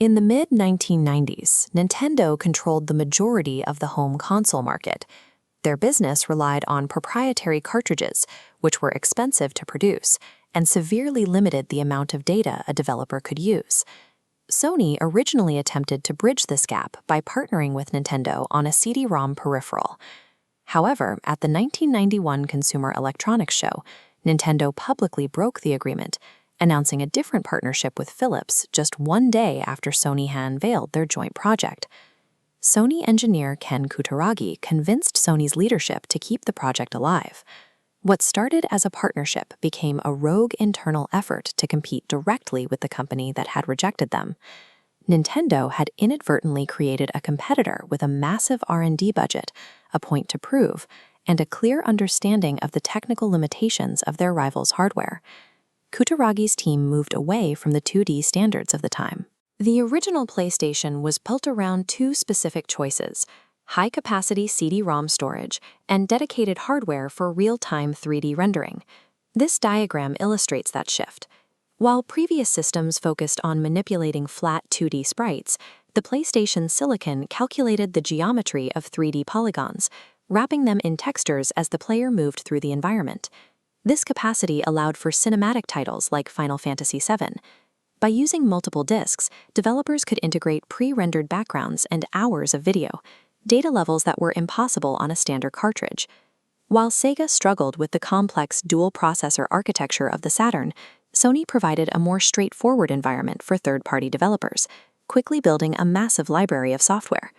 In the mid-1990s, Nintendo controlled the majority of the home console market. Their business relied on proprietary cartridges, which were expensive to produce, and severely limited the amount of data a developer could use. Sony originally attempted to bridge this gap by partnering with Nintendo on a CD-ROM peripheral. However, at the 1991 Consumer Electronics Show, Nintendo publicly broke the agreement, announcing a different partnership with Philips just one day after Sony had unveiled their joint project. Sony engineer Ken Kutaragi convinced Sony's leadership to keep the project alive. What started as a partnership became a rogue internal effort to compete directly with the company that had rejected them. Nintendo had inadvertently created a competitor with a massive R&D budget, a point to prove, and a clear understanding of the technical limitations of their rival's hardware. Kutaragi's team moved away from the 2D standards of the time. The original PlayStation was built around two specific choices: high-capacity CD-ROM storage and dedicated hardware for real-time 3D rendering. This diagram illustrates that shift. While previous systems focused on manipulating flat 2D sprites, the PlayStation Silicon calculated the geometry of 3D polygons, wrapping them in textures as the player moved through the environment. This capacity allowed for cinematic titles like Final Fantasy VII. By using multiple discs, developers could integrate pre-rendered backgrounds and hours of video, data levels that were impossible on a standard cartridge. While Sega struggled with the complex dual-processor architecture of the Saturn, Sony provided a more straightforward environment for third-party developers, quickly building a massive library of software.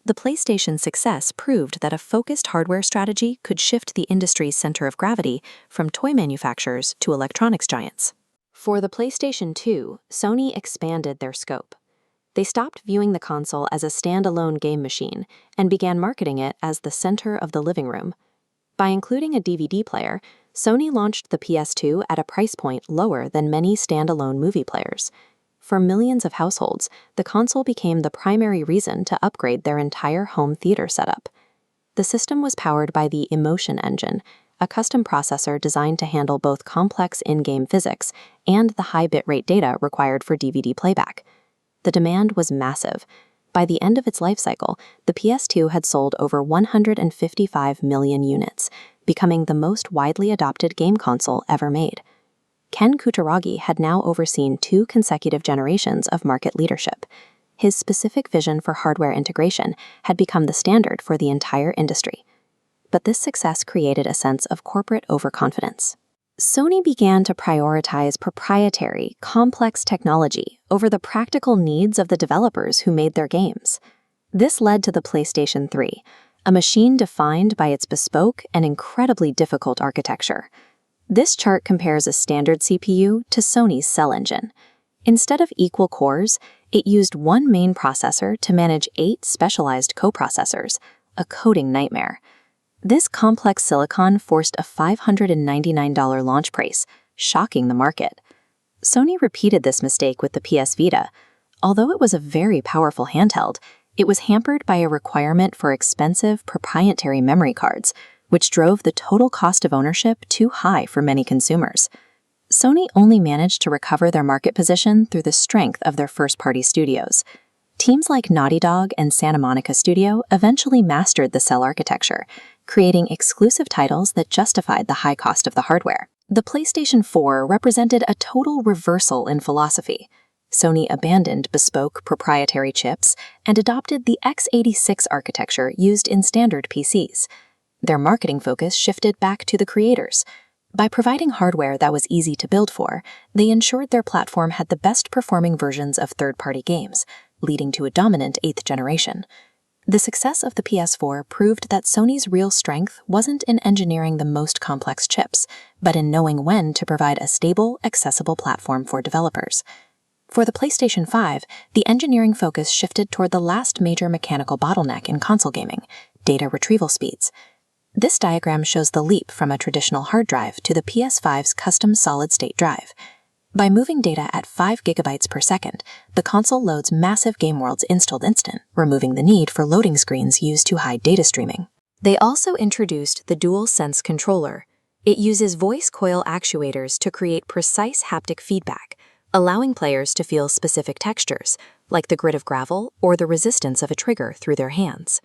The PlayStation's success proved that a focused hardware strategy could shift the industry's center of gravity from toy manufacturers to electronics giants. For the PlayStation 2, Sony expanded their scope. They stopped viewing the console as a standalone game machine and began marketing it as the center of the living room. By including a DVD player, Sony launched the PS2 at a price point lower than many standalone movie players. For millions of households, the console became the primary reason to upgrade their entire home theater setup. The system was powered by the Emotion Engine, a custom processor designed to handle both complex in-game physics and the high bitrate data required for DVD playback. The demand was massive. By the end of its life cycle, the PS2 had sold over 155 million units, becoming the most widely adopted game console ever made. Ken Kutaragi had now overseen 2 consecutive generations of market leadership. His specific vision for hardware integration had become the standard for the entire industry. But this success created a sense of corporate overconfidence. Sony began to prioritize proprietary, complex technology over the practical needs of the developers who made their games. This led to the PlayStation 3, a machine defined by its bespoke and incredibly difficult architecture. This chart compares a standard CPU to Sony's Cell Engine. Instead of equal cores, it used one main processor to manage 8 specialized coprocessors, a coding nightmare. This complex silicon forced a $599 launch price, shocking the market. Sony repeated this mistake with the PS Vita. Although it was a very powerful handheld, it was hampered by a requirement for expensive proprietary memory cards, which drove the total cost of ownership too high for many consumers. Sony only managed to recover their market position through the strength of their first-party studios. Teams like Naughty Dog and Santa Monica Studio eventually mastered the Cell architecture, creating exclusive titles that justified the high cost of the hardware. The PlayStation 4 represented a total reversal in philosophy. Sony abandoned bespoke proprietary chips and adopted the x86 architecture used in standard PCs. Their marketing focus shifted back to the creators. By providing hardware that was easy to build for, they ensured their platform had the best-performing versions of third-party games, leading to a dominant 8th generation. The success of the PS4 proved that Sony's real strength wasn't in engineering the most complex chips, but in knowing when to provide a stable, accessible platform for developers. For the PlayStation 5, the engineering focus shifted toward the last major mechanical bottleneck in console gaming: data retrieval speeds. This diagram shows the leap from a traditional hard drive to the PS5's custom solid-state drive. By moving data at 5 GB per second, the console loads massive game worlds installed instant, removing the need for loading screens used to hide data streaming. They also introduced the DualSense controller. It uses voice coil actuators to create precise haptic feedback, allowing players to feel specific textures, like the grit of gravel or the resistance of a trigger through their hands.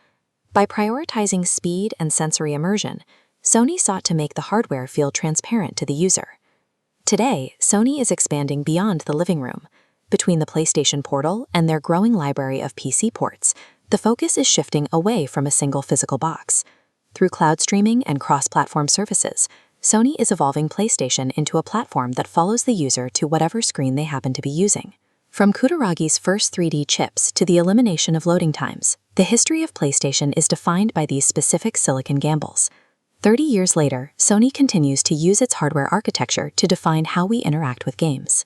By prioritizing speed and sensory immersion, Sony sought to make the hardware feel transparent to the user. Today, Sony is expanding beyond the living room. Between the PlayStation Portal and their growing library of PC ports, the focus is shifting away from a single physical box. Through cloud streaming and cross-platform services, Sony is evolving PlayStation into a platform that follows the user to whatever screen they happen to be using. From Kutaragi's first 3D chips to the elimination of loading times, the history of PlayStation is defined by these specific silicon gambles. 30 years later, Sony continues to use its hardware architecture to define how we interact with games.